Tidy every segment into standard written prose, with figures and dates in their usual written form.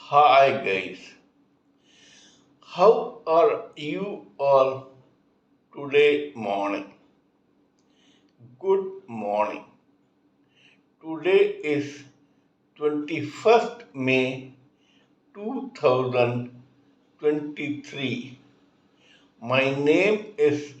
Hi guys, how are you all today morning? Good morning. Today is 21st May 2023. My name is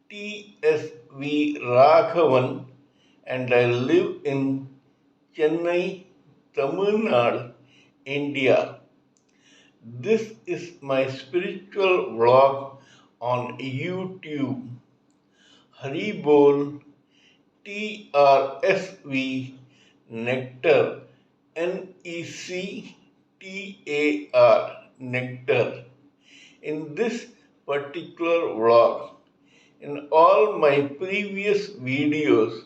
TSV Raghavan and I live in Chennai, Tamil Nadu, India. This is my spiritual vlog on YouTube. Haribol TRSV nectar NECTAR nectar. In this particular vlog, in all my previous videos,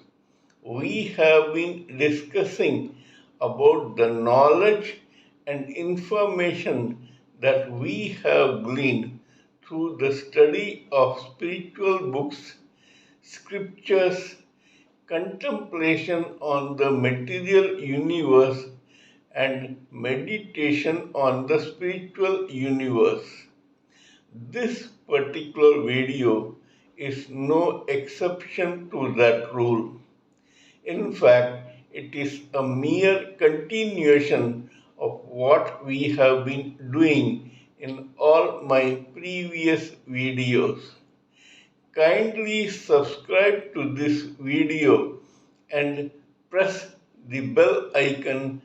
we have been discussing about the knowledge and information that we have gleaned through the study of spiritual books, scriptures, contemplation on the material universe, and meditation on the spiritual universe. This particular video is no exception to that rule. In fact, it is a mere continuation of what we have been doing in all my previous videos. Kindly subscribe to this video and press the bell icon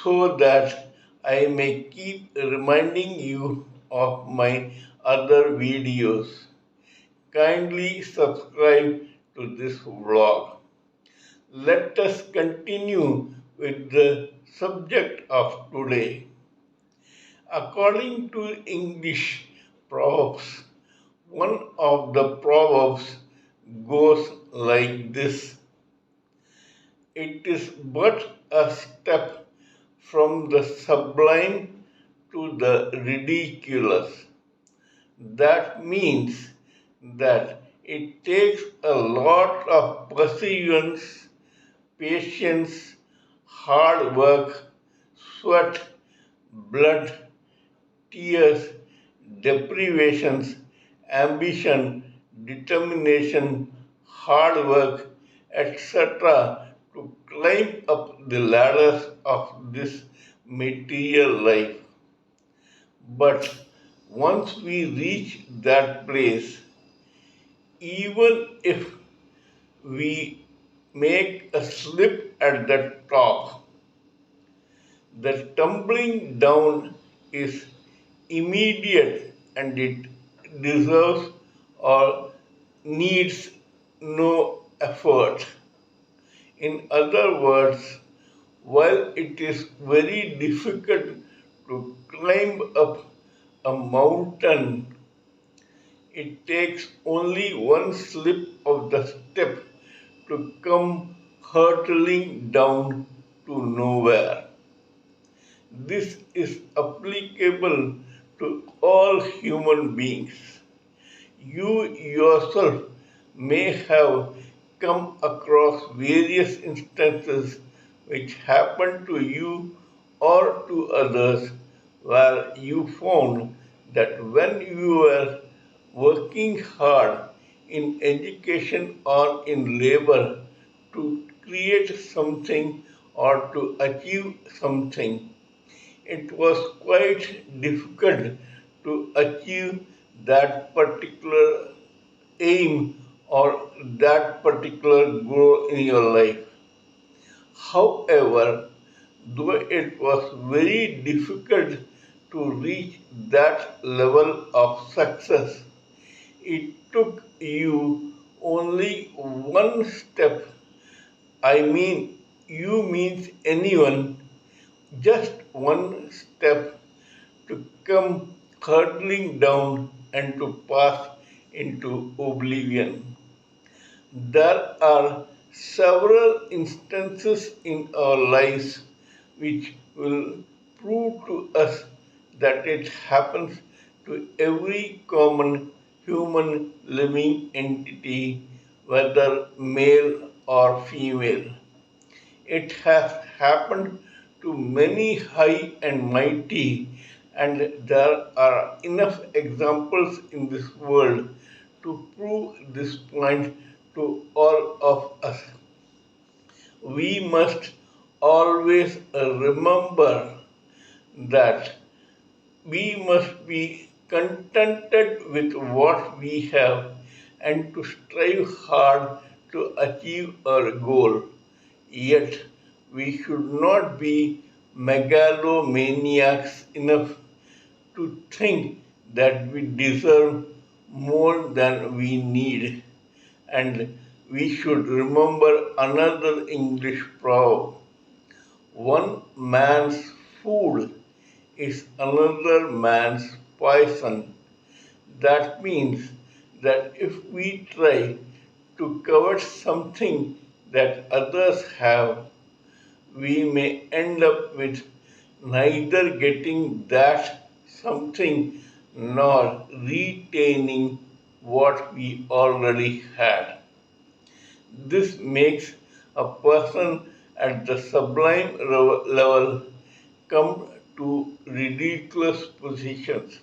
so that I may keep reminding you of my other videos. Kindly subscribe to this vlog. Let us continue with the subject of today. According to English proverbs, one of the proverbs goes like this: it is but a step from the sublime to the ridiculous. That means that it takes a lot of perseverance, patience, hard work, sweat, blood, tears, deprivations, ambition, determination, hard work, etc., to climb up the ladders of this material life. But once we reach that place, even if we make a slip at the top, the tumbling down is immediate and it deserves or needs no effort. In other words, while it is very difficult to climb up a mountain, it takes only one slip of the step to come hurtling down to nowhere. This is applicable to all human beings. You yourself may have come across various instances which happened to you or to others where you found that when you were working hard in education or in labor to create something or to achieve something, it was quite difficult to achieve that particular aim or that particular goal in your life. However, though it was very difficult to reach that level of success, it took you only one step. I mean, you means anyone, just one step to come hurtling down and to pass into oblivion. There are several instances in our lives which will prove to us that it happens to every common human living entity, whether male or female. It has happened to many high and mighty, and there are enough examples in this world to prove this point to all of us. We must always remember that we must be contented with what we have and to strive hard to achieve our goal. Yet, we should not be megalomaniacs enough to think that we deserve more than we need. And we should remember another English proverb: one man's food is another man's poison. That means that if we try to covet something that others have, we may end up with neither getting that something nor retaining what we already had. This makes a person at the sublime level come to ridiculous positions.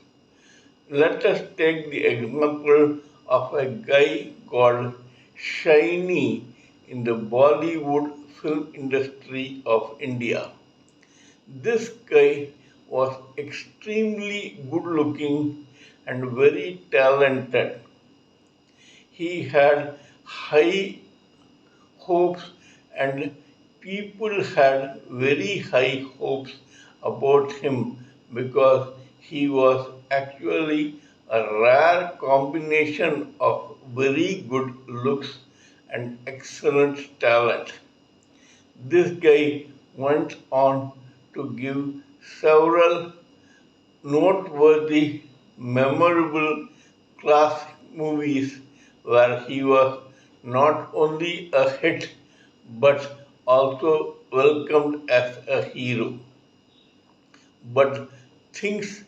Let us take the example of a guy called Shiny in the Bollywood film industry of India. This guy was extremely good looking and very talented. He had high hopes, and people had very high hopes about him because he was actually a rare combination of very good looks and excellent talent. This guy went on to give several noteworthy, memorable classic movies where he was not only a hit but also welcomed as a hero. But things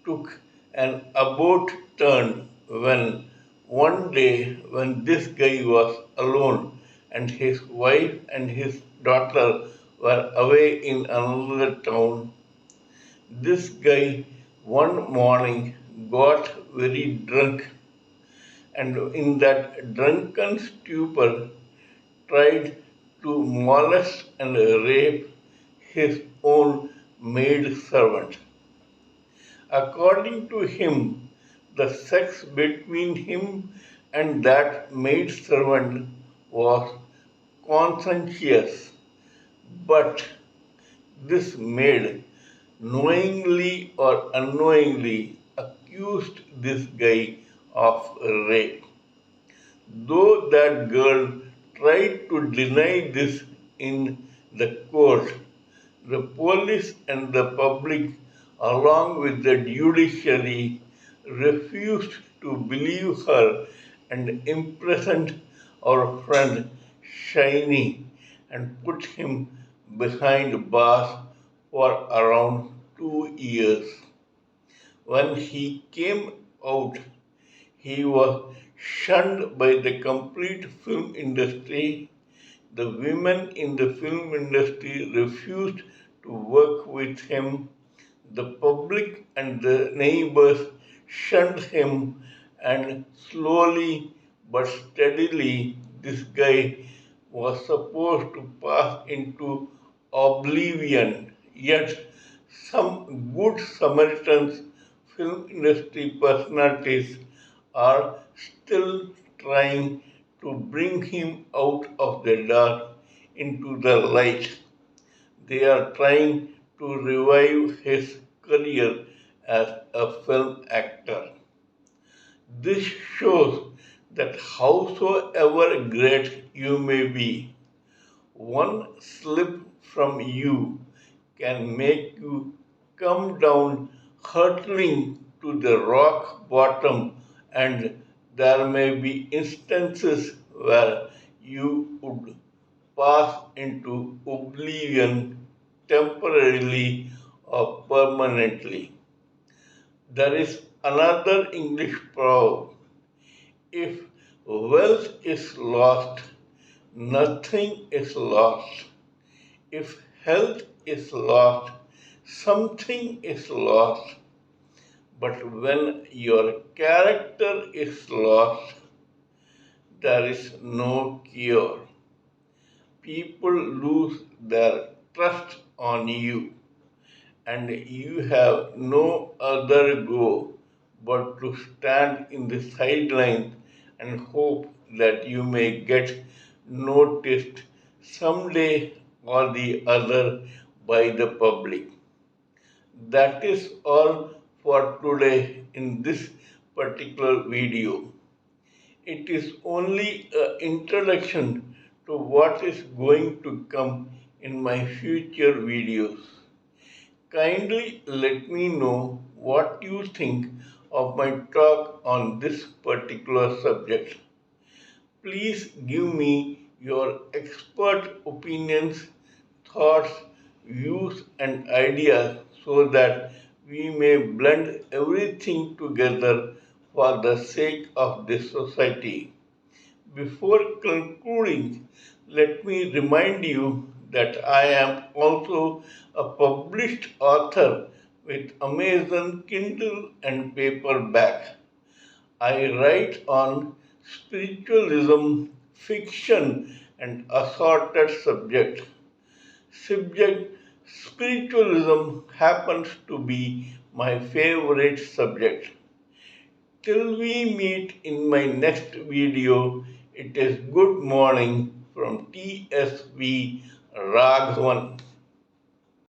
took an about turn when one day when this guy was alone and his wife and his daughter were away in another town, this guy one morning got very drunk, and in that drunken stupor tried to molest and rape his own maid servant. According to him, the sex between him and that maid servant was conscientious, but this maid knowingly or unknowingly accused this guy of rape. Though that girl tried to deny this in the court, the police and the public, along with the judiciary, refused to believe her and imprisoned our friend Shiny and put him behind bars for around 2 years. When he came out, he was shunned by the complete film industry. The women in the film industry refused to work with him. The public and the neighbors shunned him, and slowly but steadily, this guy was supposed to pass into oblivion. Yet, some good Samaritans, film industry personalities, are still trying to bring him out of the dark into the light. They are trying to revive his career as a film actor. This shows that howsoever great you may be, one slip from you can make you come down hurtling to the rock bottom, and there may be instances where you would pass into oblivion temporarily or permanently. There is another English proverb: if wealth is lost, nothing is lost. If health is lost, something is lost. But when your character is lost, there is no cure. People lose their trust on you, and you have no other go but to stand in the sidelines and hope that you may get noticed someday or the other by the public. That is all for today in this particular video. It is only an introduction to what is going to come in my future videos. Kindly let me know what you think of my talk on this particular subject. Please give me your expert opinions, thoughts, views, and ideas so that we may blend everything together for the sake of this society. Before concluding, let me remind you that I am also a published author with Amazon Kindle and paperback. I write on spiritualism, fiction, and assorted subjects. Subject spiritualism happens to be my favorite subject. Till we meet in my next video, it is good morning from TSV Raghavan.